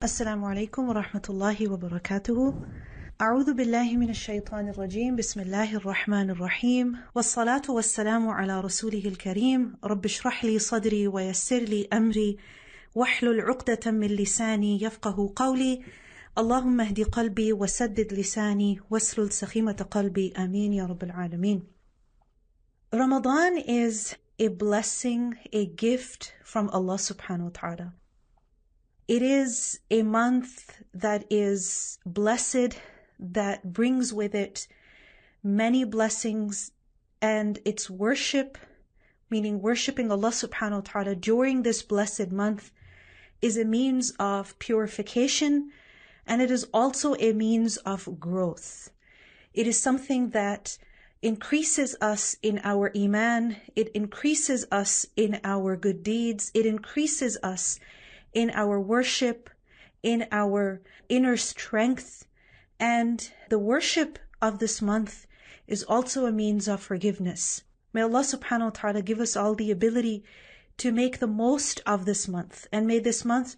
السلام عليكم ورحمة الله وبركاته. أعوذ بالله من الشيطان الرجيم. بسم الله الرحمن الرحيم. والصلاة والسلام على رسوله الكريم. رب اشرح لي صدري ويسر لي أمري واحلل عقدة من لساني يفقه قولي. اللهم اهد قلبي وسدد لساني واسلل سخيمة قلبي. آمين يا رب العالمين. Ramadan is a blessing, a gift from Allah subhanahu wa ta'ala. It is a month that is blessed, that brings with it many blessings, and its worship, meaning worshipping Allah subhanahu wa ta'ala during this blessed month, is a means of purification, and it is also a means of growth. It is something that increases us in our iman, it increases us in our good deeds, it increases us in our worship, in our inner strength, and the worship of this month is also a means of forgiveness. May Allah subhanahu wa ta'ala give us all the ability to make the most of this month, and may this month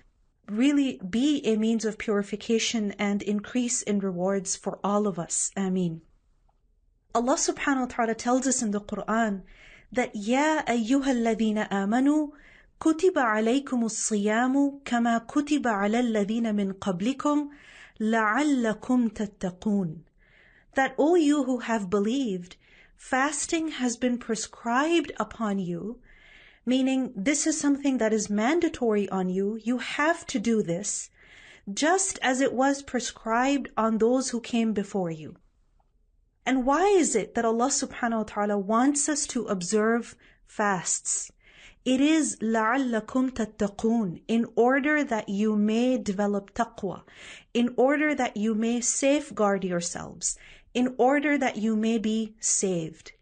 really be a means of purification and increase in rewards for all of us. Ameen. Allah subhanahu wa ta'ala tells us in the Quran that Ya ayyuhal ladhina amanu كتب عليكم الصيام كما كتب على الذين من قبلكم لعلكم تتقون. That O you who have believed, fasting has been prescribed upon you, meaning this is something that is mandatory on you. You have to do this, just as it was prescribed on those who came before you. And why is it that Allah subhanahu wa ta'ala wants us to observe fasts? It is لَعَلَّكُمْ تَتَّقُونَ, in order that you may develop taqwa, in order that you may safeguard yourselves, in order that you may be saved.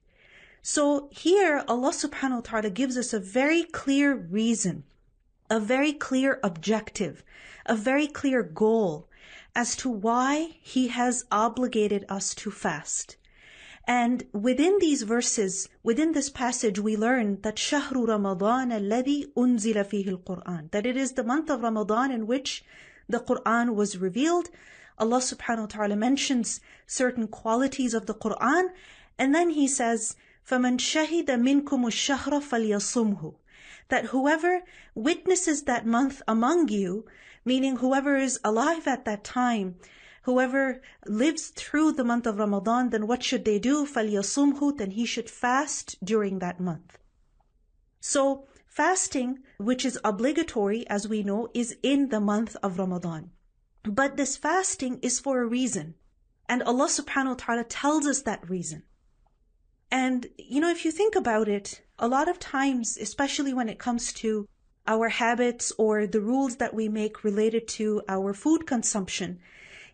So here Allah subhanahu wa ta'ala gives us a very clear reason, a very clear objective, a very clear goal as to why He has obligated us to fast. And within these verses, within this passage, we learn that شهر رمضان الذي أنزل فيه القرآن, that it is the month of Ramadan in which the Quran was revealed. Allah subhanahu wa ta'ala mentions certain qualities of the Quran, and then He says, فَمَنْ شَهِدَ مِنْكُمُ الشَّهْرَ فَلْيَصُمْهُ, that whoever witnesses that month among you, meaning whoever is alive at that time, whoever lives through the month of Ramadan, then what should they do? فَلْيَصُمْهُ, then he should fast during that month. So fasting, which is obligatory, as we know, is in the month of Ramadan. But this fasting is for a reason. And Allah subhanahu wa ta'ala tells us that reason. And, if you think about it, a lot of times, especially when it comes to our habits or the rules that we make related to our food consumption,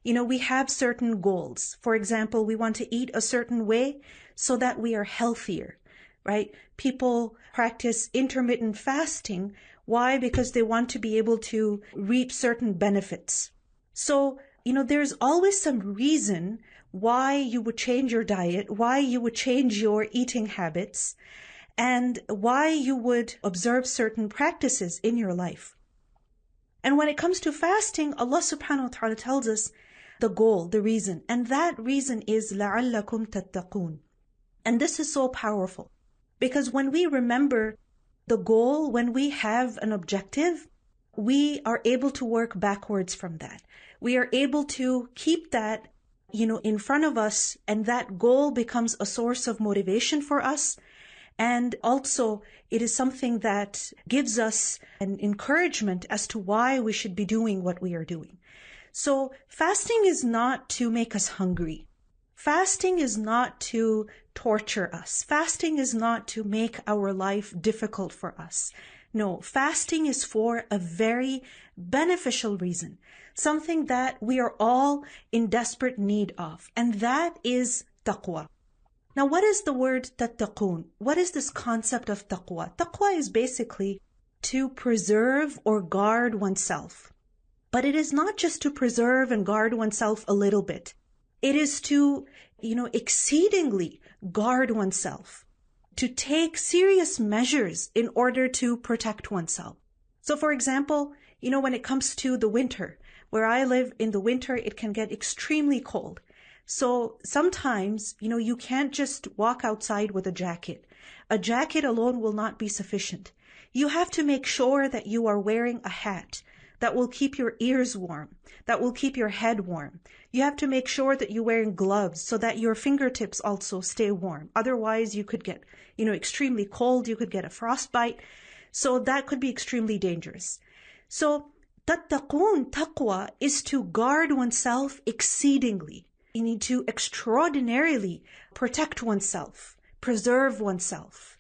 we have certain goals. For example, we want to eat a certain way so that we are healthier, right? People practice intermittent fasting. Why? Because they want to be able to reap certain benefits. So, there's always some reason why you would change your diet, why you would change your eating habits, and why you would observe certain practices in your life. And when it comes to fasting, Allah subhanahu wa ta'ala tells us the goal, the reason, and that reason is لَعَلَّكُمْ تَتَّقُونَ. And this is so powerful, because when we remember the goal, when we have an objective, we are able to work backwards from that. We are able to keep that, in front of us, and that goal becomes a source of motivation for us. And also, it is something that gives us an encouragement as to why we should be doing what we are doing. So fasting is not to make us hungry. Fasting is not to torture us. Fasting is not to make our life difficult for us. No, fasting is for a very beneficial reason, something that we are all in desperate need of, and that is taqwa. Now, what is the word tattaqun? What is this concept of taqwa? Taqwa is basically to preserve or guard oneself. But it is not just to preserve and guard oneself a little bit. It is to, exceedingly guard oneself, to take serious measures in order to protect oneself. So for example, when it comes to the winter, where I live in the winter, it can get extremely cold. So sometimes, you can't just walk outside with a jacket. A jacket alone will not be sufficient. You have to make sure that you are wearing a hat that will keep your ears warm, that will keep your head warm. You have to make sure that you're wearing gloves so that your fingertips also stay warm. Otherwise, you could get, extremely cold. You could get a frostbite. So that could be extremely dangerous. So tattaqoon, taqwa, is to guard oneself exceedingly. You need to extraordinarily protect oneself, preserve oneself.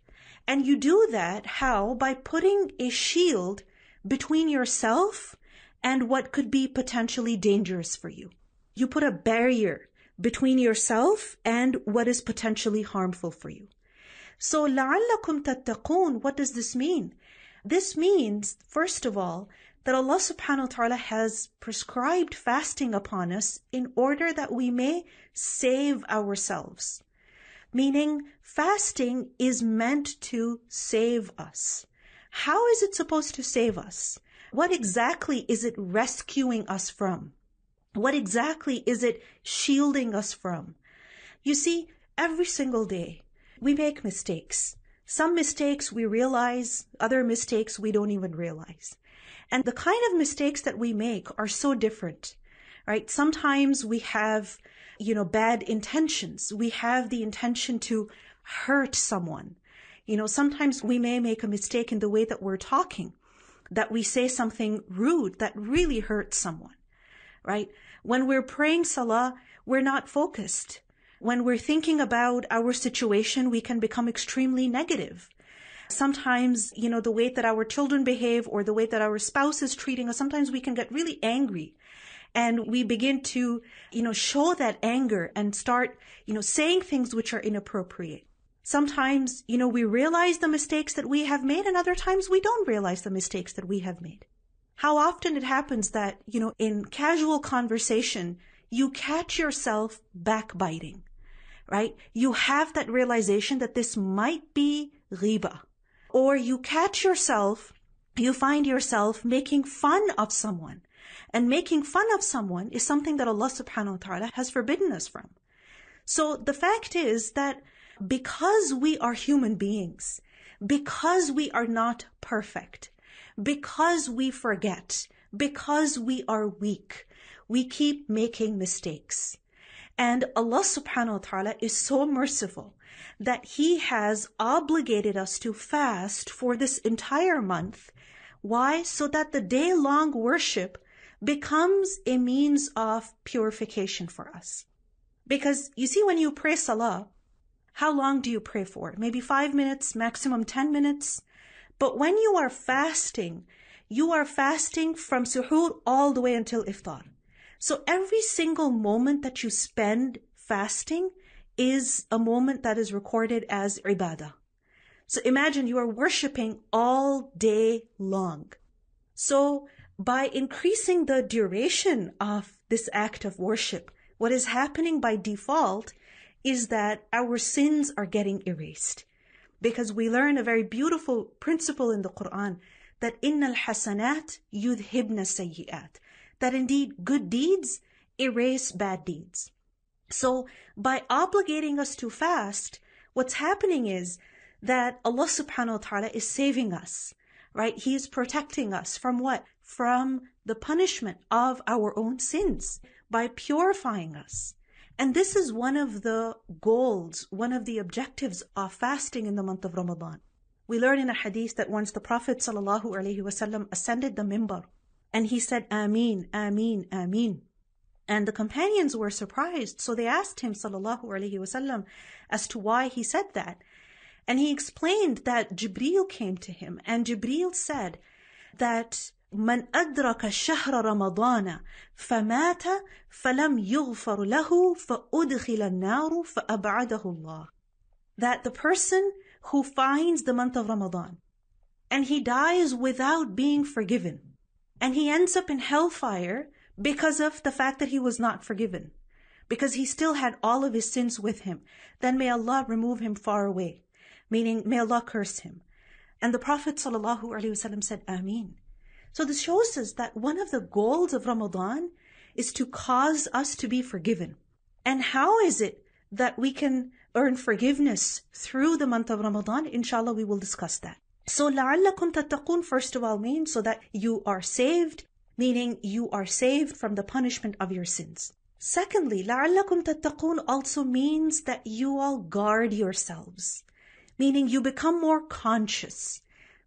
And you do that how? By putting a shield between yourself and what could be potentially dangerous for you. You put a barrier between yourself and what is potentially harmful for you. So لَعَلَّكُمْ تَتَّقُونَ, what does this mean? This means, first of all, that Allah subhanahu wa ta'ala has prescribed fasting upon us in order that we may save ourselves. Meaning, fasting is meant to save us. How is it supposed to save us? What exactly is it rescuing us from? What exactly is it shielding us from? You see, every single day, we make mistakes. Some mistakes we realize, other mistakes we don't even realize. And the kind of mistakes that we make are so different, right? Sometimes we have, bad intentions. We have the intention to hurt someone. Sometimes we may make a mistake in the way that we're talking, that we say something rude that really hurts someone, right? When we're praying salah, we're not focused. When we're thinking about our situation, we can become extremely negative. Sometimes, the way that our children behave or the way that our spouse is treating us, sometimes we can get really angry. And we begin to, show that anger and start, saying things which are inappropriate. Sometimes, we realize the mistakes that we have made, and other times we don't realize the mistakes that we have made. How often it happens that, in casual conversation, you catch yourself backbiting, right? You have that realization that this might be gheebat. Or you find yourself making fun of someone. And making fun of someone is something that Allah subhanahu wa ta'ala has forbidden us from. So the fact is that because we are human beings, because we are not perfect, because we forget, because we are weak, we keep making mistakes. And Allah subhanahu wa ta'ala is so merciful that He has obligated us to fast for this entire month. Why? So that the day-long worship becomes a means of purification for us. Because you see, when you pray salah, how long do you pray for? Maybe 5 minutes, maximum 10 minutes. But when you are fasting from suhoor all the way until iftar. So every single moment that you spend fasting is a moment that is recorded as ibadah. So imagine you are worshipping all day long. So by increasing the duration of this act of worship, what is happening by default is that our sins are getting erased. Because we learn a very beautiful principle in the Quran that innal hasanat yudhibna sayyi'at, that indeed good deeds erase bad deeds. So by obligating us to fast, what's happening is that Allah subhanahu wa ta'ala is saving us, right? He is protecting us from what? From the punishment of our own sins by purifying us. And this is one of the goals, one of the objectives of fasting in the month of Ramadan. We learn in a hadith that once the Prophet ﷺ ascended the mimbar and he said, Ameen, Ameen, Ameen. And the companions were surprised. So they asked him ﷺ as to why he said that. And he explained that Jibreel came to him and Jibreel said that من أدرك شهر رمضان فمات فلم يغفر له فأدخل النار فأبعده الله. That the person who finds the month of Ramadan and he dies without being forgiven and he ends up in hellfire because of the fact that he was not forgiven, because he still had all of his sins with him, then may Allah remove him far away, meaning may Allah curse him. And the Prophet ﷺ said, Ameen. So this shows us that one of the goals of Ramadan is to cause us to be forgiven. And how is it that we can earn forgiveness through the month of Ramadan? Inshallah, we will discuss that. So لَعَلَّكُمْ تَتَّقُونَ first of all means so that you are saved, meaning you are saved from the punishment of your sins. Secondly, لَعَلَّكُمْ تَتَّقُونَ also means that you all guard yourselves, meaning you become more conscious.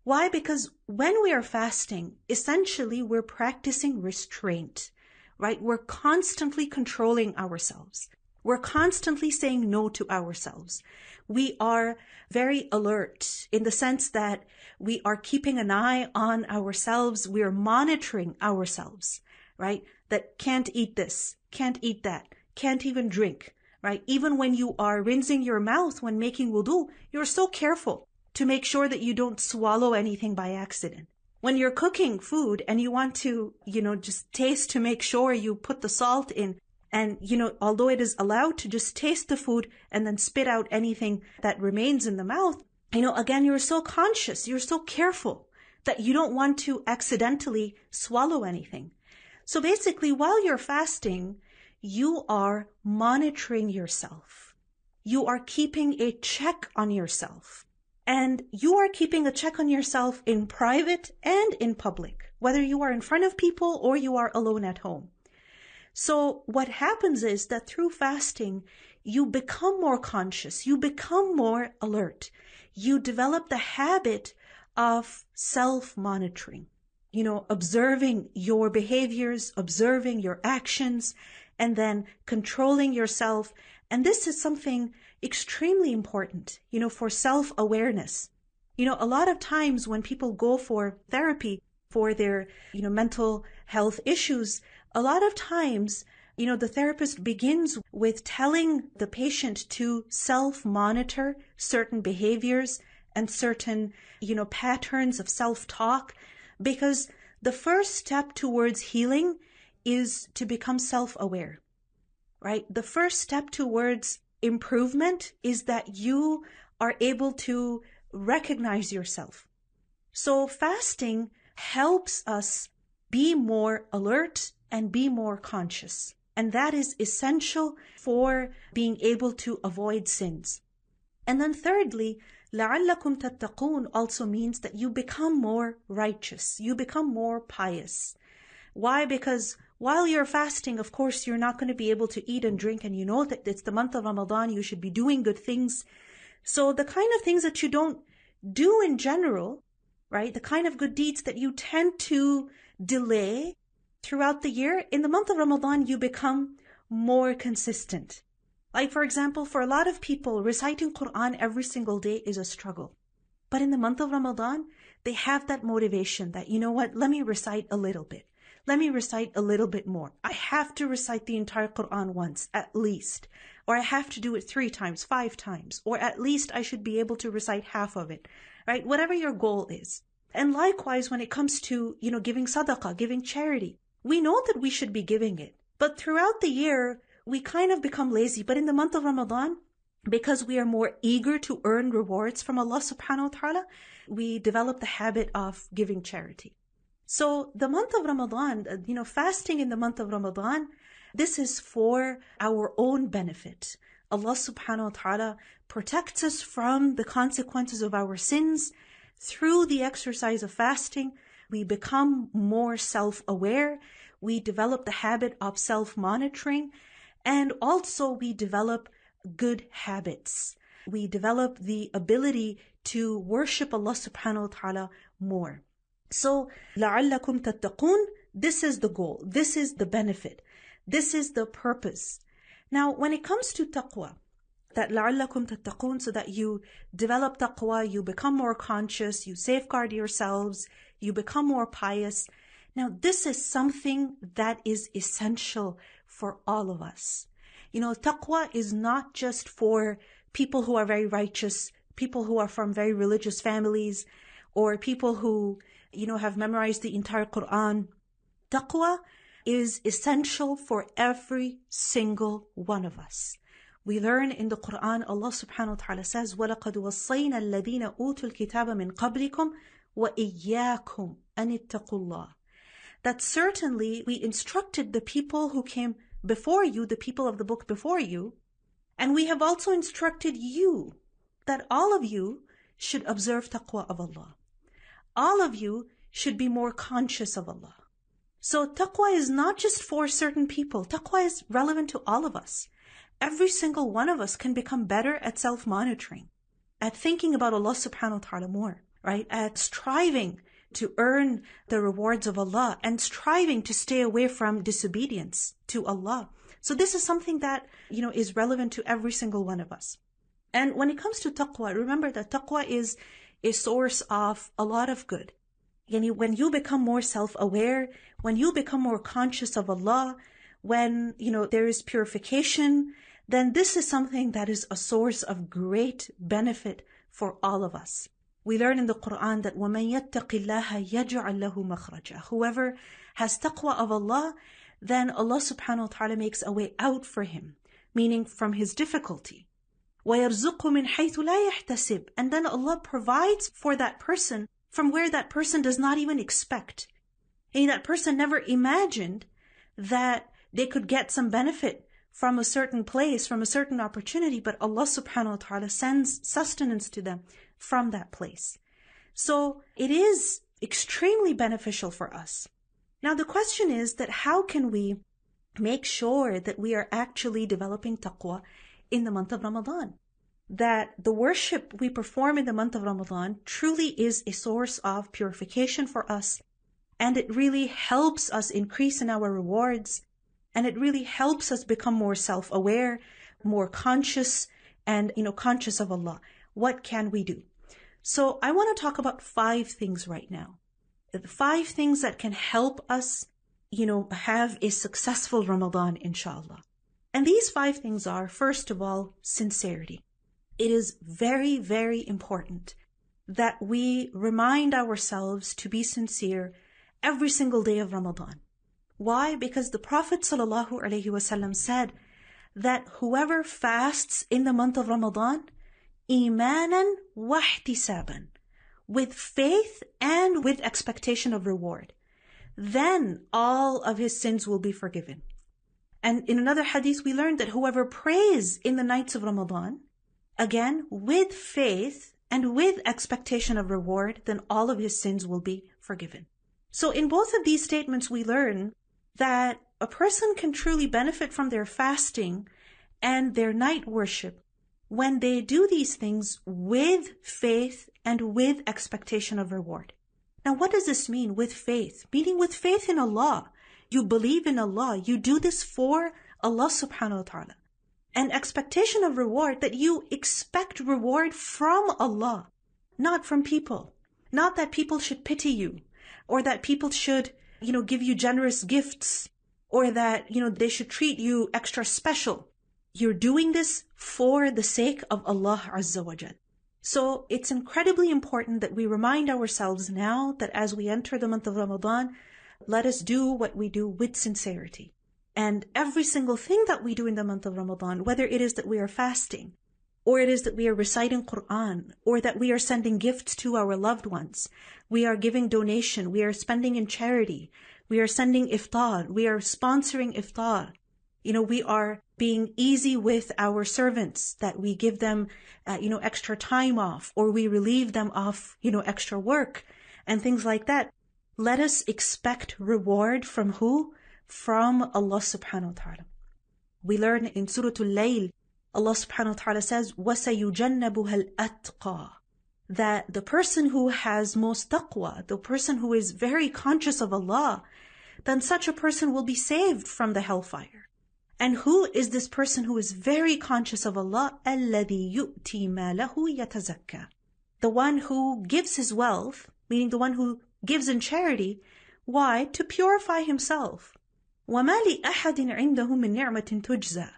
Why? Because when we are fasting, essentially we're practicing restraint, right? We're constantly controlling ourselves. We're constantly saying no to ourselves. We are very alert in the sense that we are keeping an eye on ourselves. We are monitoring ourselves, right? That can't eat this, can't eat that, can't even drink, right? Even when you are rinsing your mouth when making wudu, you're so careful to make sure that you don't swallow anything by accident. When you're cooking food and you want to, just taste to make sure you put the salt in, and, although it is allowed to just taste the food and then spit out anything that remains in the mouth, again, you're so conscious, you're so careful that you don't want to accidentally swallow anything. So basically, while you're fasting, you are monitoring yourself. You are keeping a check on yourself. And you are keeping a check on yourself in private and in public, whether you are in front of people or you are alone at home. So what happens is that through fasting, you become more conscious, you become more alert. You develop the habit of self-monitoring, observing your behaviors, observing your actions, and then controlling yourself. And this is something extremely important, for self-awareness. A lot of times when people go for therapy for their, mental health issues, a lot of times, the therapist begins with telling the patient to self-monitor certain behaviors and certain, patterns of self-talk, because the first step towards healing is to become self-aware, right? The first step towards improvement is that you are able to recognize yourself. So fasting helps us be more alert and be more conscious. And that is essential for being able to avoid sins. And then thirdly, لَعَلَّكُمْ تَتَّقُونَ also means that you become more righteous. You become more pious. Why? Because while you're fasting, of course, you're not going to be able to eat and drink, and you know that it's the month of Ramadan, you should be doing good things. So the kind of things that you don't do in general, right, the kind of good deeds that you tend to delay throughout the year, in the month of Ramadan, you become more consistent. Like, for example, for a lot of people, reciting Quran every single day is a struggle. But in the month of Ramadan, they have that motivation that, let me recite a little bit. Let me recite a little bit more. I have to recite the entire Quran once, at least. Or I have to do it 3 times, 5 times. Or at least I should be able to recite half of it. Right? Whatever your goal is. And likewise, when it comes to, giving sadaqah, giving charity, we know that we should be giving it. But throughout the year, we kind of become lazy. But in the month of Ramadan, because we are more eager to earn rewards from Allah subhanahu wa ta'ala, we develop the habit of giving charity. So the month of Ramadan, fasting in the month of Ramadan, this is for our own benefit. Allah subhanahu wa ta'ala protects us from the consequences of our sins. Through the exercise of fasting, we become more self-aware. We develop the habit of self-monitoring. And also we develop good habits. We develop the ability to worship Allah subhanahu wa ta'ala more. So, لَعَلَّكُمْ تَتَّقُونَ, this is the goal. This is the benefit. This is the purpose. Now, when it comes to taqwa, that لَعَلَّكُمْ تَتَّقُونَ, so that you develop taqwa, you become more conscious, you safeguard yourselves, you become more pious. Now, this is something that is essential for all of us. Taqwa is not just for people who are very righteous, people who are from very religious families, or people who, have memorized the entire Quran. Taqwa is essential for every single one of us. We learn in the Quran, Allah subhanahu wa ta'ala says, وَلَقَدْ وَصَّيْنَا الَّذِينَ أُوتُوا الْكِتَابَ مِنْ قَبْلِكُمْ وَإِيَّاكُمْ أَنِ اتَّقُوا اللَّهِ. that certainly we instructed the people who came before you, the people of the book before you, and we have also instructed you that all of you should observe taqwa of Allah. All of you should be more conscious of Allah. So taqwa is not just for certain people. Taqwa is relevant to all of us. Every single one of us can become better at self-monitoring, at thinking about Allah subhanahu wa ta'ala more, right? At striving to earn the rewards of Allah and striving to stay away from disobedience to Allah. So this is something that, is relevant to every single one of us. And when it comes to taqwa, remember that taqwa is a source of a lot of good. When you become more self-aware, when you become more conscious of Allah, when, there is purification, then this is something that is a source of great benefit for all of us. We learn in the Quran that وَمَن يَتَّقِ اللَّهَ يَجْعَلْ لَهُ مَخْرَجًا. Whoever has taqwa of Allah, then Allah subhanahu wa ta'ala makes a way out for him, meaning from his difficulty. وَيَرْزُقْهُ مِنْ حَيْثُ لَا يَحْتَسِبْ. And then Allah provides for that person from where that person does not even expect. And that person never imagined that they could get some benefit from a certain place, from a certain opportunity, but Allah subhanahu wa ta'ala sends sustenance to them from that place. So it is extremely beneficial for us. Now the question is that how can we make sure that we are actually developing taqwa in the month of Ramadan? That the worship we perform in the month of Ramadan truly is a source of purification for us, and it really helps us increase in our rewards, and it really helps us become more self-aware, more conscious, and conscious of Allah. What can we do? So I want to talk about 5 things right now. The 5 things that can help us, have a successful Ramadan, inshallah. And these 5 things are, first of all, sincerity. It is very, very important that we remind ourselves to be sincere every single day of Ramadan. Why? Because the Prophet ﷺ said that whoever fasts in the month of Ramadan, imanan wa ihtisaban, with faith and with expectation of reward, then all of his sins will be forgiven. And in another hadith, we learned that whoever prays in the nights of Ramadan, again, with faith and with expectation of reward, then all of his sins will be forgiven. So in both of these statements, we learn that a person can truly benefit from their fasting and their night worship when they do these things with faith and with expectation of reward. Now, what does this mean, with faith? Meaning with faith in Allah. You believe in Allah. You do this for Allah subhanahu wa ta'ala. And expectation of reward, that you expect reward from Allah, not from people. Not that people should pity you, or that people should, give you generous gifts, or that, they should treat you extra special. You're doing this for the sake of Allah Azza wa Jal. So it's incredibly important that we remind ourselves now that as we enter the month of Ramadan, let us do what we do with sincerity. And every single thing that we do in the month of Ramadan, whether it is that we are fasting, or it is that we are reciting Quran, or that we are sending gifts to our loved ones, we are giving donation, we are spending in charity, we are sending iftar, we are sponsoring iftar, we are being easy with our servants, that we give them, extra time off, or we relieve them of, extra work, and things like that. Let us expect reward from who? From Allah subhanahu wa ta'ala. We learn in Surah Al-Layl, Allah subhanahu wa ta'ala says, وَسَيُجَنَّبُهَا الْأَتْقَى, that the person who has most taqwa, the person who is very conscious of Allah, then such a person will be saved from the hellfire. And who is this person who is very conscious of Allah? الَّذِي يُؤْتِي مَالَهُ يَتَزَكَّى, the one who gives his wealth, meaning the one who gives in charity. Why? To purify himself. وَمَا لِأَحَدٍ عِنْدَهُ مِنْ نِعْمَةٍ تُجْزَى,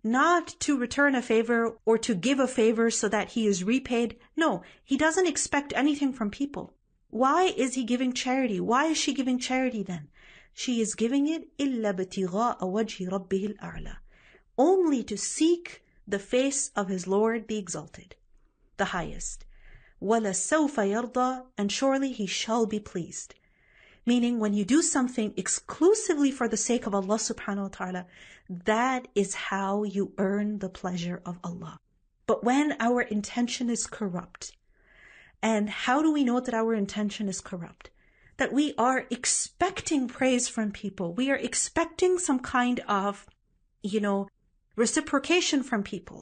not to return a favor or to give a favor so that he is repaid. No, he doesn't expect anything from people. Why is he giving charity? Why is she giving charity then? She is giving it إِلَّا بِتِغَاءَ وَجْهِ رَبِّهِ الْأَعْلَى, only to seek the face of his Lord, the Exalted, the Highest. وَلَسَوْفَ يَرْضَى, and surely he shall be pleased. Meaning when you do something exclusively for the sake of Allah subhanahu wa ta'ala, that is how you earn the pleasure of Allah. But when our intention is corrupt, and how do we know that our intention is corrupt? That we are expecting praise from people. We are expecting some kind of, reciprocation from people,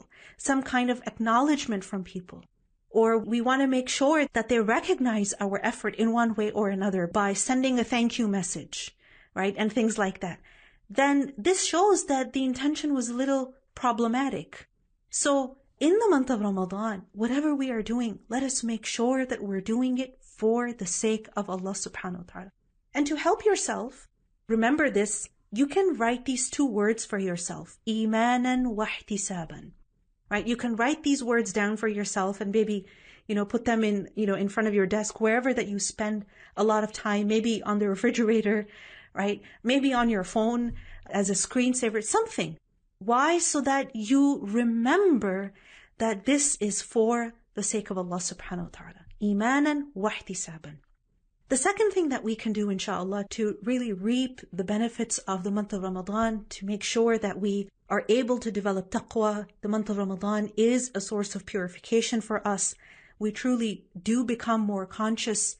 some kind of acknowledgement from people. Or we want to make sure that they recognize our effort in one way or another by sending a thank you message, right? And things like that. Then this shows that the intention was a little problematic. So in the month of Ramadan, whatever we are doing, let us make sure that we're doing it for the sake of Allah subhanahu wa ta'ala. And to help yourself, remember this, you can write these two words for yourself, imanan wa ihtisaban. Right? You can write these words down for yourself and maybe, put them in front of your desk, wherever that you spend a lot of time, maybe on the refrigerator, right? Maybe on your phone as a screensaver, something. Why? So that you remember that this is for the sake of Allah subhanahu wa ta'ala. Imanan wa ihtisaban. The second thing that we can do, inshallah, to really reap the benefits of the month of Ramadan, to make sure that we are able to develop taqwa, the month of Ramadan is a source of purification for us. We truly do become more conscious,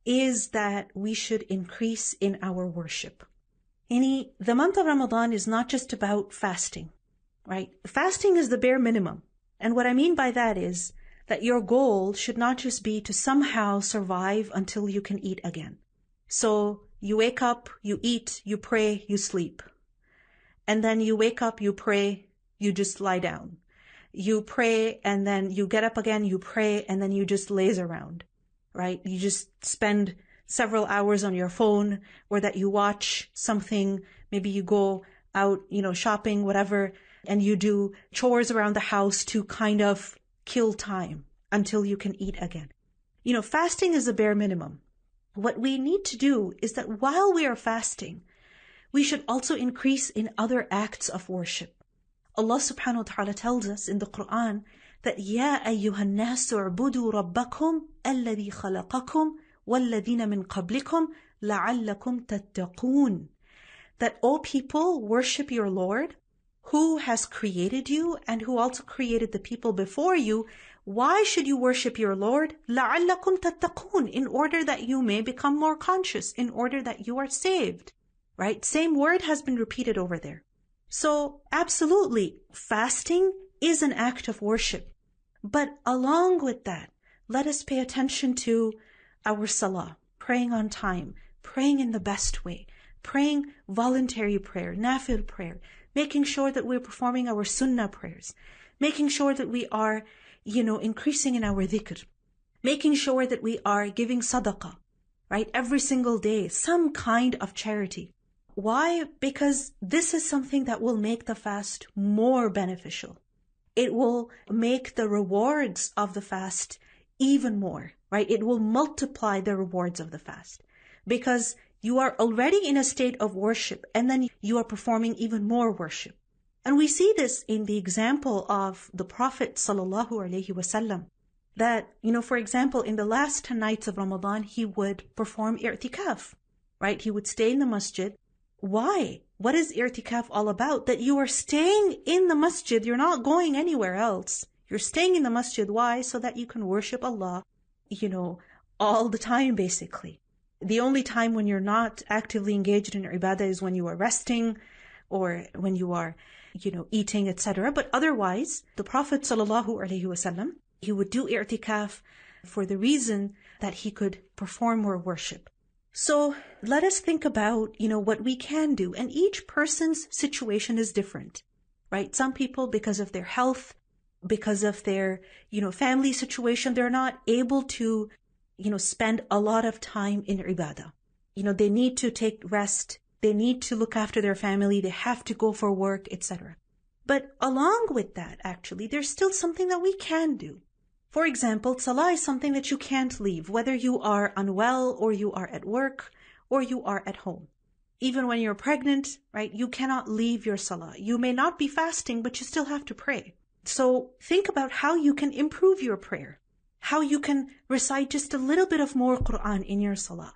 is that we should increase in our worship. The month of Ramadan is not just about fasting, right? Fasting is the bare minimum. And what I mean by that is that your goal should not just be to somehow survive until you can eat again. So you wake up, you eat, you pray, you sleep. And then you wake up, you pray, you just lie down. You pray, and then you get up again, you pray, and then you just laze around, right? You just spend several hours on your phone, or that you watch something, maybe you go out, shopping, whatever, and you do chores around the house to kind of kill time until you can eat again. Fasting is a bare minimum. What we need to do is that while we are fasting, we should also increase in other acts of worship. Allah subhanahu wa ta'ala tells us in the Quran that Ya ayyuhan nasu u'budu rabbakum alladhi khalaqakum walladhina min qablikum la'allakum tattaqun. That, O people, worship your Lord, who has created you and who also created the people before you. Why should you worship your Lord? لَعَلَّكُمْ تَتَّقُونَ. In order that you may become more conscious, in order that you are saved. Right? Same word has been repeated over there. So, absolutely, fasting is an act of worship. But along with that, let us pay attention to our salah, praying on time, praying in the best way, praying voluntary prayer, nafil prayer, making sure that we're performing our sunnah prayers, making sure that we are, increasing in our dhikr, making sure that we are giving sadaqah, right? Every single day, some kind of charity. Why? Because this is something that will make the fast more beneficial. It will make the rewards of the fast even more, right? It will multiply the rewards of the fast because you are already in a state of worship and then you are performing even more worship. And we see this in the example of the Prophet sallallahu alaihi wasallam that, for example, in the last 10 nights of Ramadan, he would perform i'tikaf, right? He would stay in the masjid. Why? What is i'tikaf all about? That you are staying in the masjid. You're not going anywhere else. You're staying in the masjid. Why? So that you can worship Allah, all the time, basically. The only time when you're not actively engaged in ibadah is when you are resting or when you are, eating, etc. But otherwise, the Prophet ﷺ, he would do i'tikaf for the reason that he could perform more worship. So let us think about, what we can do. And each person's situation is different, right? Some people, because of their health, because of their, family situation, they're not able to, spend a lot of time in ibadah. They need to take rest. They need to look after their family. They have to go for work, etc. But along with that, actually, there's still something that we can do. For example, salah is something that you can't leave, whether you are unwell or you are at work or you are at home. Even when you're pregnant, right, you cannot leave your salah. You may not be fasting, but you still have to pray. So think about how you can improve your prayer. how you can recite just a little bit of more Quran in your salah,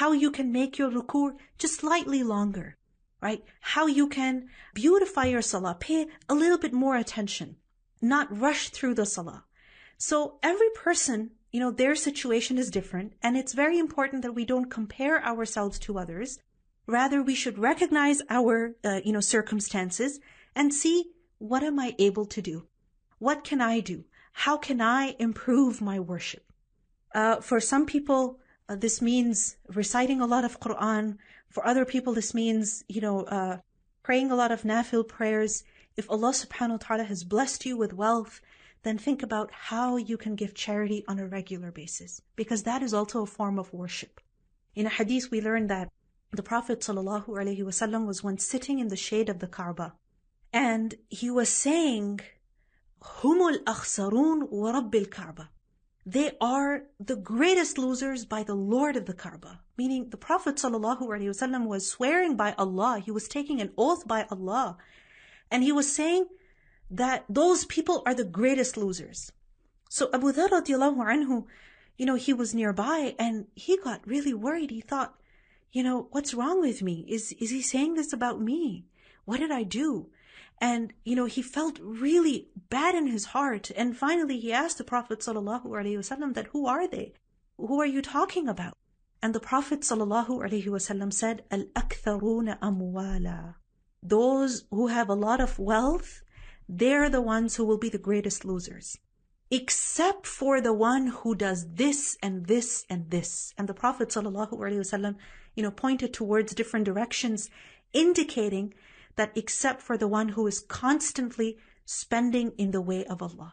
how you can make your ruku just slightly longer, right? How you can beautify your salah, pay a little bit more attention, not rush through the salah. So every person, their situation is different, and it's very important that we don't compare ourselves to others. Rather, we should recognize our, circumstances and see, what am I able to do? What can I do? How can I improve my worship? For some people, this means reciting a lot of Quran. For other people, this means, praying a lot of nafil prayers. If Allah subhanahu wa ta'ala has blessed you with wealth, then think about how you can give charity on a regular basis, because that is also a form of worship. In a hadith, we learn that the Prophet ﷺ was once sitting in the shade of the Kaaba, and he was saying, Humul akhsarun wa rabbil Kaaba. They are the greatest losers by the Lord of the Kaaba. Meaning the Prophet ﷺ was swearing by Allah. He was taking an oath by Allah. And he was saying that those people are the greatest losers. So Abu Dharr radiallahu anhu, he was nearby and he got really worried. He thought, what's wrong with me? Is he saying this about me? What did I do? And, he felt really bad in his heart. And finally, he asked the Prophet ﷺ that, who are they? Who are you talking about? And the Prophet ﷺ said, Al-aktharuna amwala. Those who have a lot of wealth, they're the ones who will be the greatest losers. Except for the one who does this and this and this. And the Prophet ﷺ, pointed towards different directions, indicating that except for the one who is constantly spending in the way of Allah.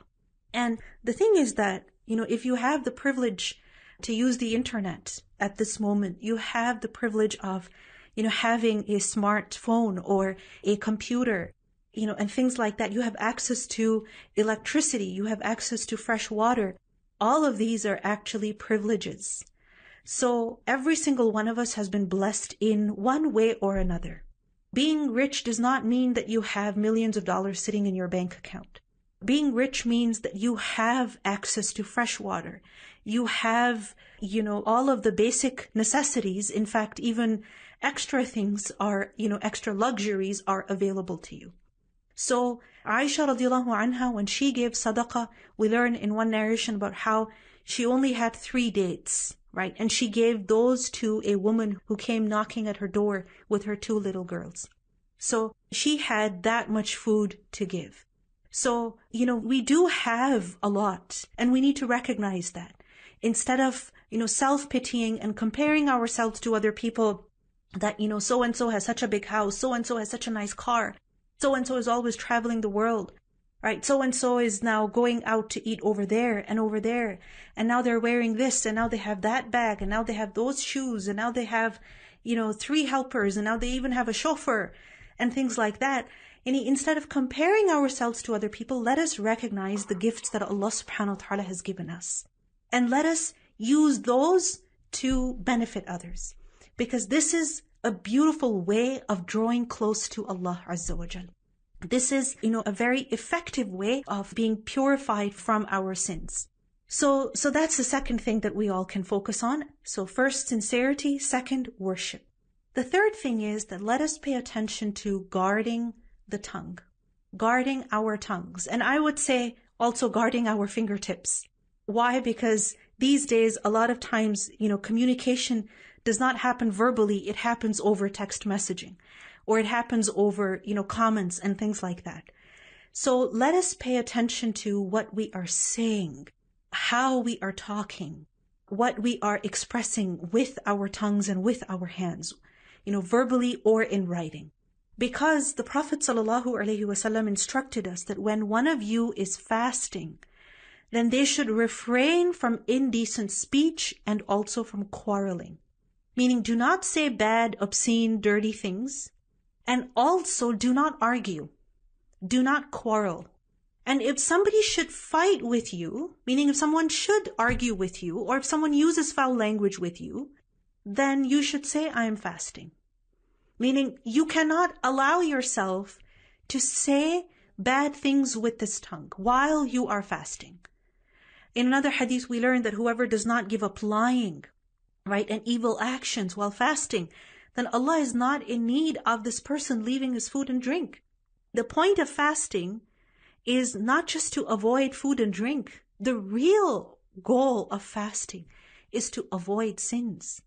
And the thing is that, if you have the privilege to use the internet at this moment, you have the privilege of, having a smartphone or a computer, and things like that. You have access to electricity, you have access to fresh water. All of these are actually privileges. So every single one of us has been blessed in one way or another. Being rich does not mean that you have millions of dollars sitting in your bank account. Being rich means that you have access to fresh water. You have, all of the basic necessities. In fact, even extra things are, extra luxuries are available to you. So Aisha radiallahu anha, when she gave sadaqah, we learn in one narration about how she only had 3 dates, right? And she gave those to a woman who came knocking at her door with her 2 little girls. So she had that much food to give. So, we do have a lot, and we need to recognize that. Instead of, self-pitying and comparing ourselves to other people, that, so-and-so has such a big house, so-and-so has such a nice car, so-and-so is always traveling the world, right? So-and-so is now going out to eat over there, and now they're wearing this, and now they have that bag, and now they have those shoes, and now they have, 3 helpers, and now they even have a chauffeur, and things like that. And instead of comparing ourselves to other people, let us recognize the gifts that Allah subhanahu wa ta'ala has given us. And let us use those to benefit others. Because this is a beautiful way of drawing close to Allah Azza wa Jal. This is, a very effective way of being purified from our sins. So that's the second thing that we all can focus on. So first, sincerity. Second, worship. The third thing is that let us pay attention to guarding the tongue, guarding our tongues. And I would say also guarding our fingertips. Why? Because these days, a lot of times, communication does not happen verbally. It happens over text messaging, or it happens over, comments and things like that. So let us pay attention to what we are saying, how we are talking, what we are expressing with our tongues and with our hands, verbally or in writing. Because the Prophet ﷺ instructed us that when one of you is fasting, then they should refrain from indecent speech and also from quarreling. Meaning, do not say bad, obscene, dirty things. And also do not argue. Do not quarrel. And if somebody should fight with you, meaning if someone should argue with you, or if someone uses foul language with you, then you should say, I am fasting. Meaning, you cannot allow yourself to say bad things with this tongue while you are fasting. In another hadith, we learn that whoever does not give up lying, right, and evil actions while fasting, then Allah is not in need of this person leaving his food and drink. The point of fasting is not just to avoid food and drink. The real goal of fasting is to avoid sins.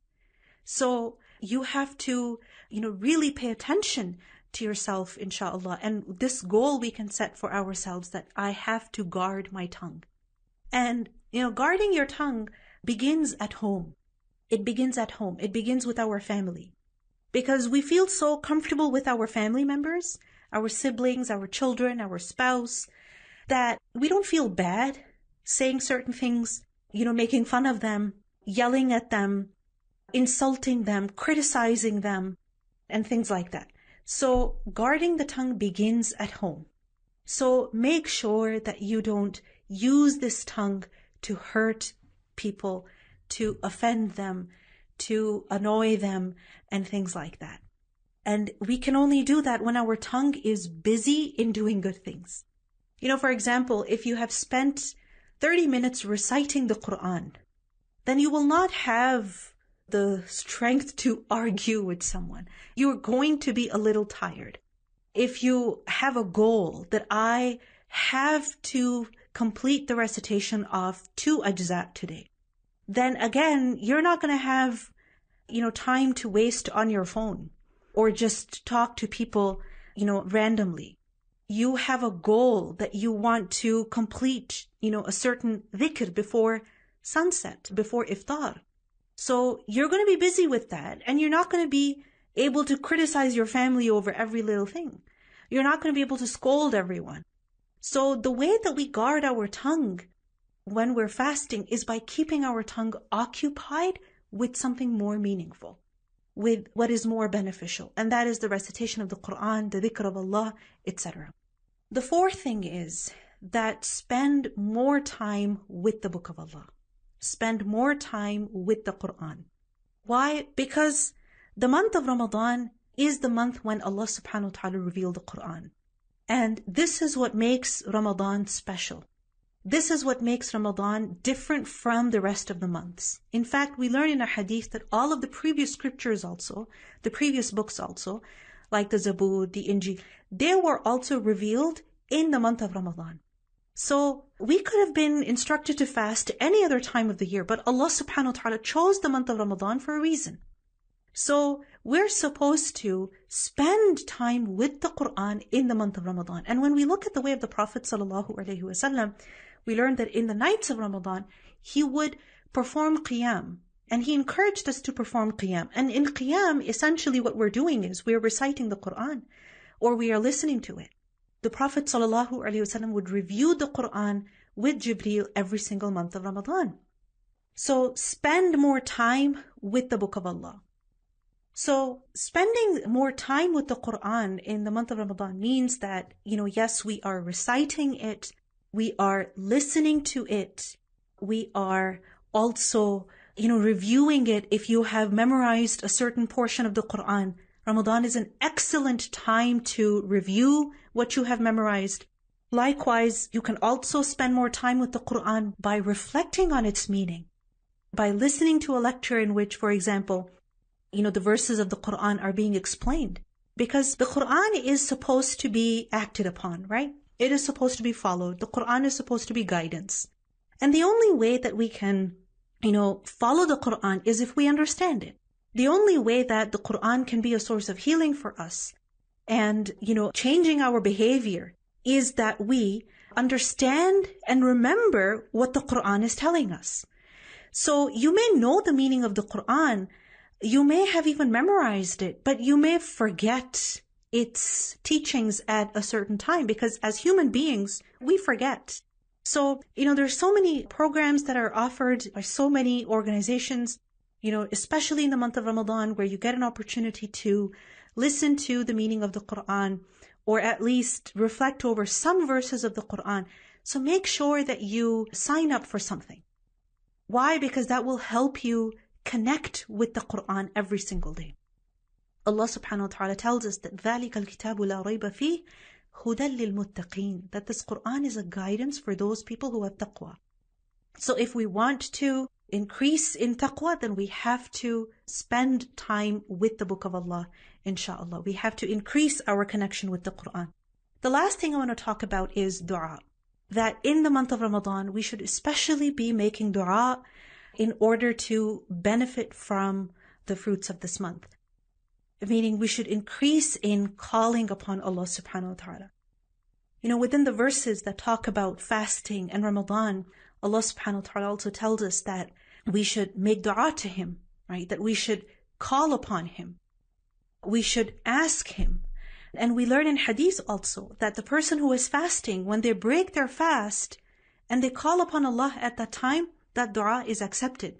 So you have to, really pay attention to yourself, inshallah. And this goal we can set for ourselves, that I have to guard my tongue. And, guarding your tongue begins at home. It begins at home. It begins with our family. Because we feel so comfortable with our family members, our siblings, our children, our spouse, that we don't feel bad saying certain things, making fun of them, yelling at them, insulting them, criticizing them, and things like that. So guarding the tongue begins at home. So make sure that you don't use this tongue to hurt people, to offend them, to annoy them, and things like that. And we can only do that when our tongue is busy in doing good things. For example, if you have spent 30 minutes reciting the Quran, then you will not have the strength to argue with someone. You're going to be a little tired. If you have a goal that I have to complete the recitation of 2 ajza today, then again, you're not going to have, time to waste on your phone or just talk to people, randomly. You have a goal that you want to complete, a certain dhikr before sunset, before iftar. So you're going to be busy with that, and you're not going to be able to criticize your family over every little thing. You're not going to be able to scold everyone. So the way that we guard our tongue when we're fasting is by keeping our tongue occupied with something more meaningful, with what is more beneficial, and that is the recitation of the Quran, the dhikr of Allah, etc. The fourth thing is that spend more time with the Book of Allah. Spend more time with the Quran. Why? Because the month of Ramadan is the month when Allah subhanahu wa ta'ala revealed the Quran. And this is what makes Ramadan special. This is what makes Ramadan different from the rest of the months. In fact, we learn in a hadith that all of the previous scriptures also, the previous books also, like the Zabur, the Injil, they were also revealed in the month of Ramadan. So we could have been instructed to fast any other time of the year, but Allah subhanahu wa ta'ala chose the month of Ramadan for a reason. So we're supposed to spend time with the Quran in the month of Ramadan. And when we look at the way of the Prophet sallallahu alaihi wasallam, we learn that in the nights of Ramadan, he would perform qiyam. And he encouraged us to perform qiyam. And in qiyam, essentially what we're doing is we're reciting the Quran, or we are listening to it. The Prophet ﷺ would review the Quran with Jibreel every single month of Ramadan. So spend more time with the Book of Allah. So spending more time with the Quran in the month of Ramadan means that, yes, we are reciting it, we are listening to it, we are also, reviewing it. If you have memorized a certain portion of the Quran, Ramadan is an excellent time to review what you have memorized. Likewise, you can also spend more time with the Quran by reflecting on its meaning, by listening to a lecture in which, for example, the verses of the Quran are being explained. Because the Quran is supposed to be acted upon, right? It is supposed to be followed. The Quran is supposed to be guidance. And the only way that we can, follow the Quran is if we understand it. The only way that the Quran can be a source of healing for us and, changing our behavior is that we understand and remember what the Quran is telling us. So you may know the meaning of the Quran, you may have even memorized it, but you may forget its teachings at a certain time, because as human beings, we forget. So, there's so many programs that are offered by so many organizations, especially in the month of Ramadan, where you get an opportunity to listen to the meaning of the Quran, or at least reflect over some verses of the Quran. So make sure that you sign up for something. Why? Because that will help you connect with the Quran every single day. Allah subhanahu wa ta'ala tells us that ذَلِكَ الْكِتَابُ لَا رَيْبَ فِيهِ هُدًى لِلْمُتَّقِينَ, that this Quran is a guidance for those people who have taqwa. So if we want to increase in taqwa, then we have to spend time with the Book of Allah, inshallah. We have to increase our connection with the Quran. The last thing I want to talk about is dua. That in the month of Ramadan, we should especially be making dua in order to benefit from the fruits of this month. Meaning we should increase in calling upon Allah subhanahu wa ta'ala. Within the verses that talk about fasting and Ramadan, Allah subhanahu wa ta'ala also tells us that we should make dua to Him, right? That we should call upon Him. We should ask Him. And we learn in Hadith also that the person who is fasting, when they break their fast and they call upon Allah at that time, that dua is accepted.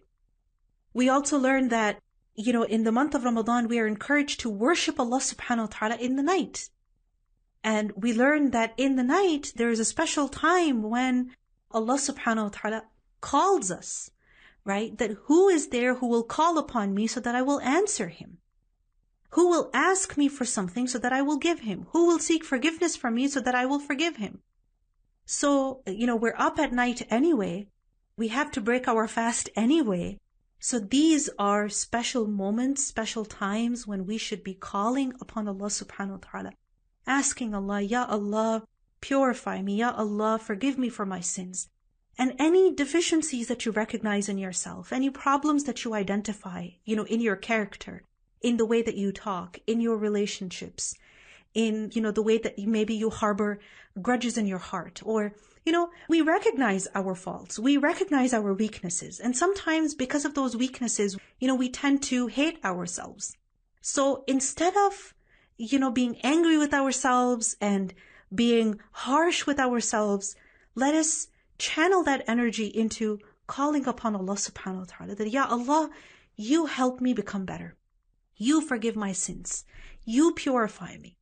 We also learn that, in the month of Ramadan, we are encouraged to worship Allah subhanahu wa ta'ala in the night. And we learn that in the night, there is a special time when Allah subhanahu wa ta'ala calls us, right? That who is there who will call upon me so that I will answer him? Who will ask me for something so that I will give him? Who will seek forgiveness from me so that I will forgive him? So, we're up at night anyway. We have to break our fast anyway. So these are special moments, special times when we should be calling upon Allah subhanahu wa ta'ala, asking Allah, Ya Allah, purify me. Ya Allah, forgive me for my sins. And any deficiencies that you recognize in yourself, any problems that you identify, in your character, in the way that you talk, in your relationships, in, the way that maybe you harbor grudges in your heart, or, we recognize our faults, we recognize our weaknesses. And sometimes because of those weaknesses, we tend to hate ourselves. So instead of, being angry with ourselves and being harsh with ourselves, let us channel that energy into calling upon Allah subhanahu wa ta'ala. That, Ya Allah, you help me become better. You forgive my sins. You purify me.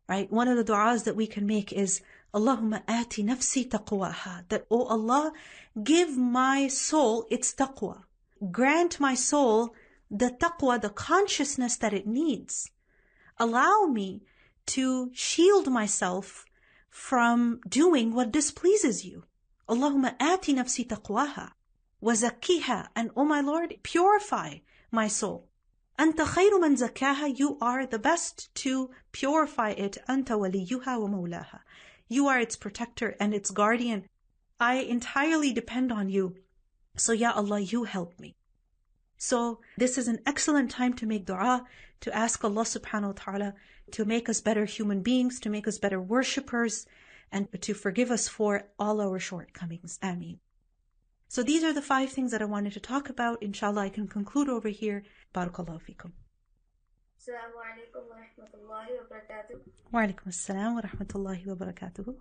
Right? One of the du'as that we can make is, Allahumma ati nafsi taqwaha. That, oh Allah, give my soul its taqwa. Grant my soul the taqwa, the consciousness that it needs. Allow me to shield myself from doing what displeases you. Allahumma ati nafsi taqwaha wa zakkiha. And oh my Lord, purify my soul. Anta khayru man zakkaha. You are the best to purify it. Anta waliyuha wa mawlaha. You are its protector and its guardian. I entirely depend on you. So Ya Allah, you help me. So this is an excellent time to make dua, to ask Allah subhanahu wa ta'ala to make us better human beings, to make us better worshippers, and to forgive us for all our shortcomings. Ameen. So these are the 5 things that I wanted to talk about. Inshallah, I can conclude over here. Barakallahu feekum. Assalamu alaikum wa rahmatullahi wa barakatuh. Wa alaikum assalam wa rahmatullahi wa barakatuh.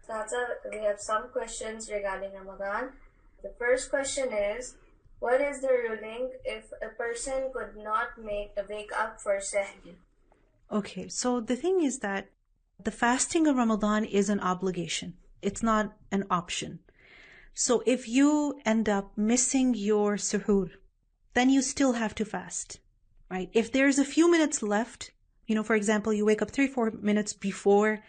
Tata, we have some questions regarding Ramadan. The first question is, what is the ruling if a person could not wake up for Sahri? Okay, so the thing is that the fasting of Ramadan is an obligation. It's not an option. So if you end up missing your suhoor, then you still have to fast, right? If there's a few minutes left, for example, you wake up 3-4 minutes before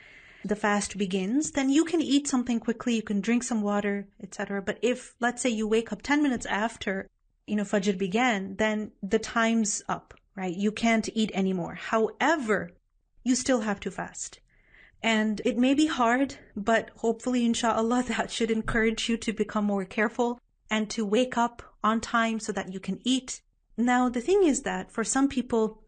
the fast begins, then you can eat something quickly, you can drink some water, etc. But if, let's say, you wake up 10 minutes after, Fajr began, then the time's up, right? You can't eat anymore. However, you still have to fast. And it may be hard, but hopefully, inshallah, that should encourage you to become more careful and to wake up on time so that you can eat. Now, the thing is that for some people,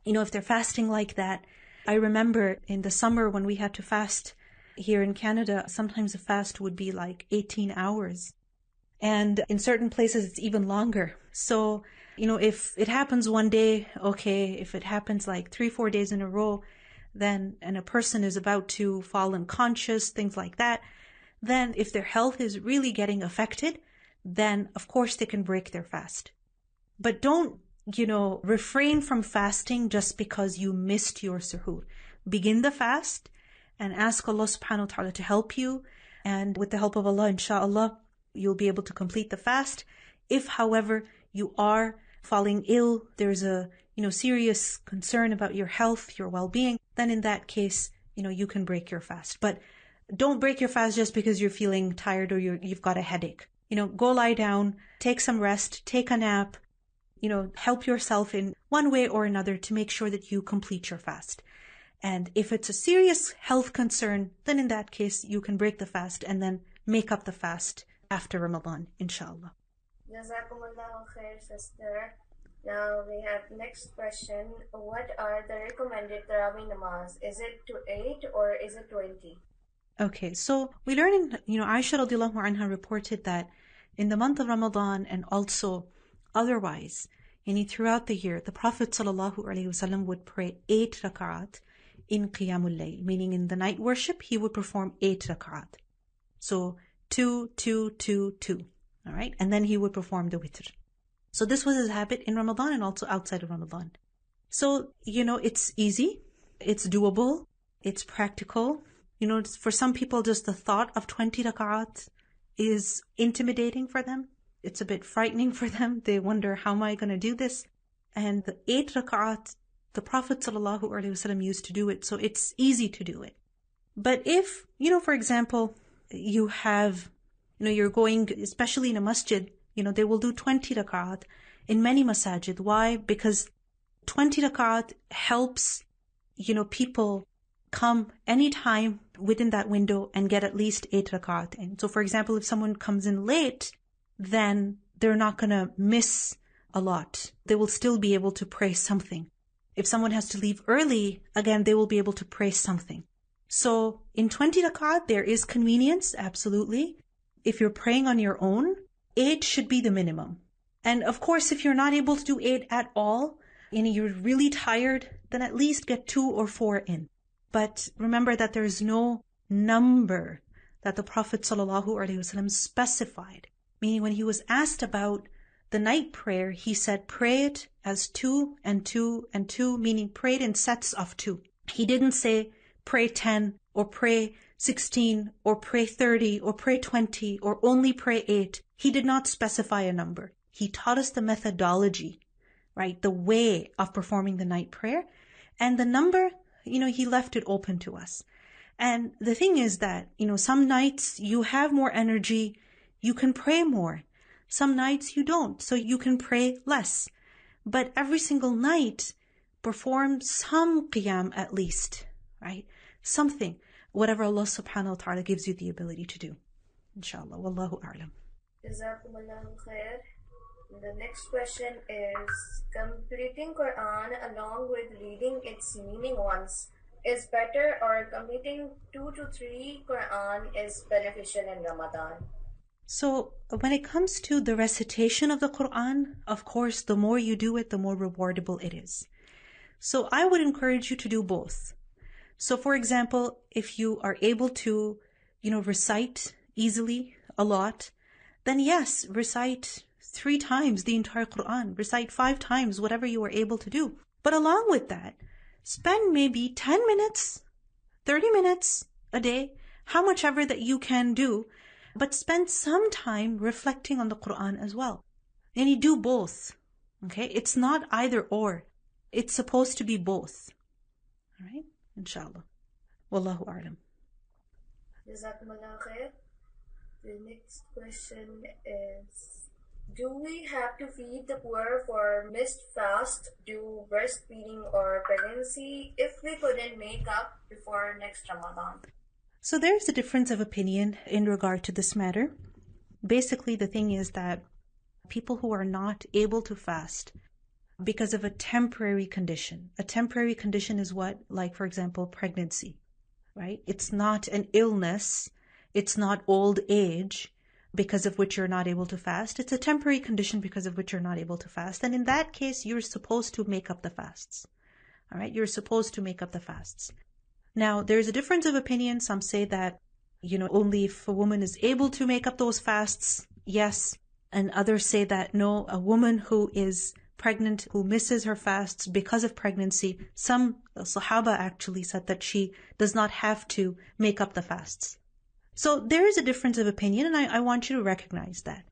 if they're fasting like that, I remember in the summer when we had to fast here in Canada, sometimes the fast would be like 18 hours. And in certain places, it's even longer. So, if it happens one day, okay. If it happens like 3-4 days in a row, then, and a person is about to fall unconscious, things like that, then if their health is really getting affected, then of course they can break their fast. But don't, refrain from fasting just because you missed your suhoor. Begin the fast and ask Allah subhanahu wa ta'ala to help you. And with the help of Allah, inshallah, you'll be able to complete the fast. If, however, you are falling ill, there's a, serious concern about your health, your well-being, then in that case, you can break your fast. But don't break your fast just because you're feeling tired or you've got a headache. Go lie down, take some rest, take a nap, help yourself in one way or another to make sure that you complete your fast. And if it's a serious health concern, then in that case, you can break the fast and then make up the fast after Ramadan, inshallah. Jazakumullahu khair, sister. Now we have next question. What are the recommended Tarawih namaz? Is it to 8 or is it 20? Okay, so we learn in, Aisha radiallahu anha reported that in the month of Ramadan and also otherwise, throughout the year, the Prophet sallallahu alaihi wasallam would pray 8 rak'at in Qiyamul Layl, meaning in the night worship, he would perform 8 rak'at. So 2, 2, 2, 2. All right, and then he would perform the witr. So this was his habit in Ramadan and also outside of Ramadan. So, it's easy, it's doable, it's practical. For some people, just the thought of 20 rak'at is intimidating for them. It's a bit frightening for them. They wonder, how am I going to do this? And the 8 rak'at, the Prophet ﷺ used to do it, so it's easy to do it. But if, for example, you have, you're going, especially in a masjid, they will do 20 rak'at in many masajid. Why? Because 20 rak'at helps, people come anytime within that window and get at least 8 rak'at in. So for example, if someone comes in late, then they're not going to miss a lot. They will still be able to pray something. If someone has to leave early, again, they will be able to pray something. So in 20 rak'at, there is convenience, absolutely. If you're praying on your own, 8 should be the minimum. And of course, if you're not able to do 8 at all, you're really tired, then at least get 2 or 4 in. But remember that there is no number that the Prophet ﷺ specified. Meaning when he was asked about the night prayer, he said, pray it as 2 and 2 and 2, meaning pray it in sets of 2. He didn't say pray 10 or pray 16 or pray 30 or pray 20 or only pray 8. He did not specify a number. He taught us the methodology, right? The way of performing the night prayer. And the number, he left it open to us. And the thing is that, some nights you have more energy, you can pray more. Some nights you don't, so you can pray less. But every single night, perform some qiyam at least, right? Something, whatever Allah subhanahu wa ta'ala gives you the ability to do. Inshallah, wallahu a'lam. Jazakumullahu khair. The next question is, completing Quran along with reading its meaning once is better, or completing 2 to 3 Quran is beneficial in Ramadan? So when it comes to the recitation of the Quran, of course, the more you do it, the more rewardable it is. So I would encourage you to do both. So for example, if you are able to, recite easily a lot, then yes, recite 3 times the entire Quran, recite 5 times, whatever you are able to do. But along with that, spend maybe 10 minutes, 30 minutes a day, how much ever that you can do, but spend some time reflecting on the Quran as well. And you do both. Okay? It's not either or. It's supposed to be both. All right? Inshallah. Wallahu a'lam. Jazakumullahu khair. The next question is, do we have to feed the poor for missed fast due breastfeeding or pregnancy if we couldn't make up before next Ramadan? So there's a difference of opinion in regard to this matter. Basically, the thing is that people who are not able to fast because of a temporary condition. A temporary condition is what? Like, for example, pregnancy, right? It's not an illness. It's not old age because of which you're not able to fast. It's a temporary condition because of which you're not able to fast. And in that case, you're supposed to make up the fasts. All right? You're supposed to make up the fasts. Now, there's a difference of opinion. Some say that, only if a woman is able to make up those fasts, yes. And others say that, no, a woman who is pregnant, who misses her fasts because of pregnancy, some Sahaba actually said that she does not have to make up the fasts. So there is a difference of opinion, and I want you to recognize that.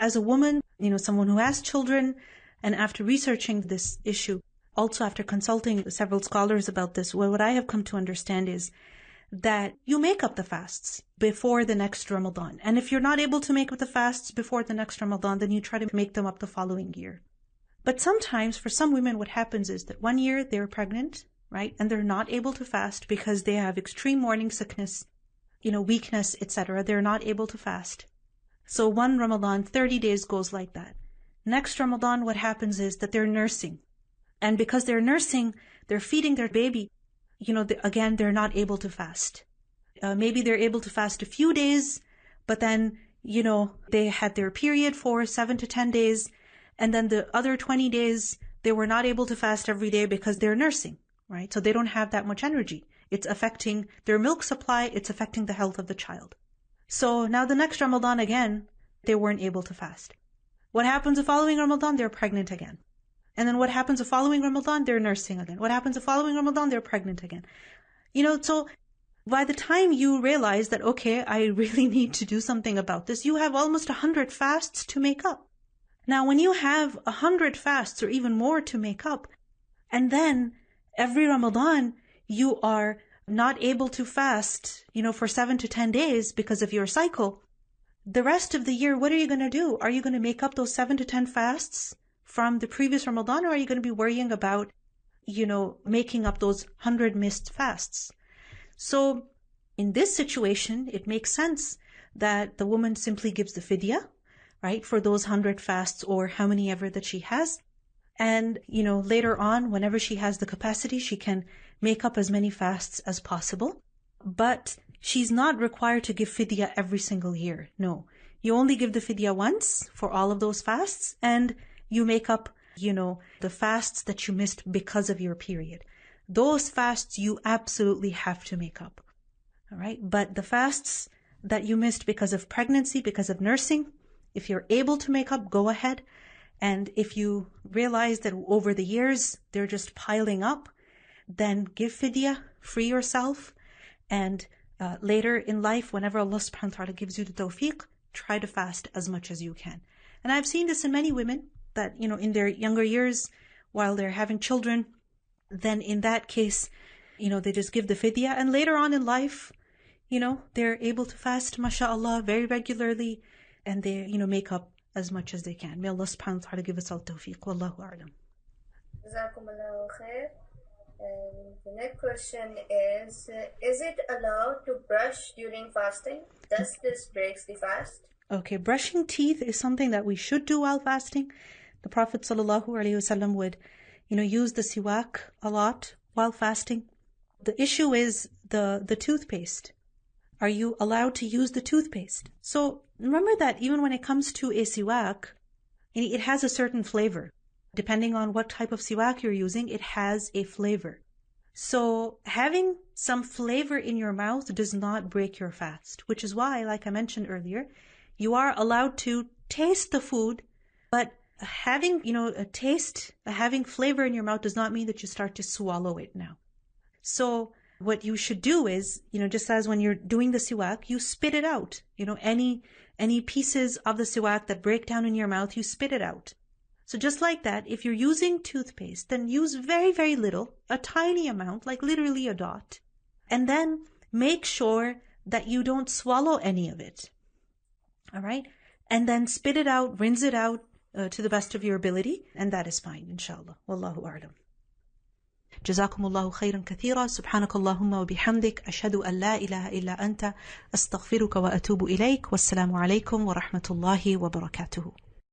As a woman, someone who has children, and after researching this issue, also after consulting several scholars about this, what I have come to understand is that you make up the fasts before the next Ramadan. And if you're not able to make up the fasts before the next Ramadan, then you try to make them up the following year. But sometimes for some women, what happens is that one year they're pregnant, right? And they're not able to fast because they have extreme morning sickness, weakness, etc. They're not able to fast. So one Ramadan, 30 days goes like that. Next Ramadan, what happens is that they're nursing. And because they're nursing, they're feeding their baby. Again, they're not able to fast. Maybe they're able to fast a few days, but then, they had their period for 7 to 10 days. And then the other 20 days, they were not able to fast every day because they're nursing, right? So they don't have that much energy. It's affecting their milk supply. It's affecting the health of the child. So now the next Ramadan again, they weren't able to fast. What happens the following Ramadan? They're pregnant again. And then what happens the following Ramadan? They're nursing again. What happens the following Ramadan? They're pregnant again. So by the time you realize that, okay, I really need to do something about this, you have almost 100 fasts to make up. Now, when you have 100 fasts or even more to make up, and then every Ramadan you are not able to fast, for 7 to 10 days because of your cycle, the rest of the year, what are you going to do? Are you going to make up those 7 to 10 fasts from the previous Ramadan, or are you going to be worrying about, making up those 100 missed fasts? So in this situation, it makes sense that the woman simply gives the fidya, right, for those 100 fasts or how many ever that she has. And, later on, whenever she has the capacity, she can make up as many fasts as possible. But she's not required to give fidya every single year. No, you only give the fidya once for all of those fasts, and you make up, the fasts that you missed because of your period. Those fasts you absolutely have to make up. All right. But the fasts that you missed because of pregnancy, because of nursing, if you're able to make up, go ahead. And if you realize that over the years they're just piling up, then give fidya, free yourself, and later in life, whenever Allah subhanahu wa ta'ala gives you the tawfiq, try to fast as much as you can. And I've seen this in many women that, in their younger years, while they're having children, then in that case, they just give the fidya, and later on in life, they're able to fast, mashallah, very regularly, and they, make up as much as they can. May Allah subhanahu wa ta'ala give us all tawfiq. Wallahu a'lam. Jazakumullahu khair. And the next question is it allowed to brush during fasting? Does this breaks the fast? Okay, brushing teeth is something that we should do while fasting. The Prophet ﷺ would, use the siwak a lot while fasting. The issue is the toothpaste. Are you allowed to use the toothpaste? So remember that even when it comes to a siwak, it has a certain flavor. Depending on what type of siwak you're using, it has a flavor. So having some flavor in your mouth does not break your fast, which is why, like I mentioned earlier, you are allowed to taste the food, but having, a taste, having flavor in your mouth does not mean that you start to swallow it now. So what you should do is, just as when you're doing the siwak, you spit it out. Any pieces of the siwak that break down in your mouth, you spit it out. So just like that, if you're using toothpaste, then use very, very little, a tiny amount, like literally a dot. And then make sure that you don't swallow any of it. All right? And then spit it out, rinse it out to the best of your ability. And that is fine, inshallah. Wallahu a'lam. جزاكم الله خيرا كثيرا سبحانك اللهم وبحمدك أشهد أن لا إله إلا أنت أستغفرك وأتوب إليك والسلام عليكم ورحمة الله وبركاته.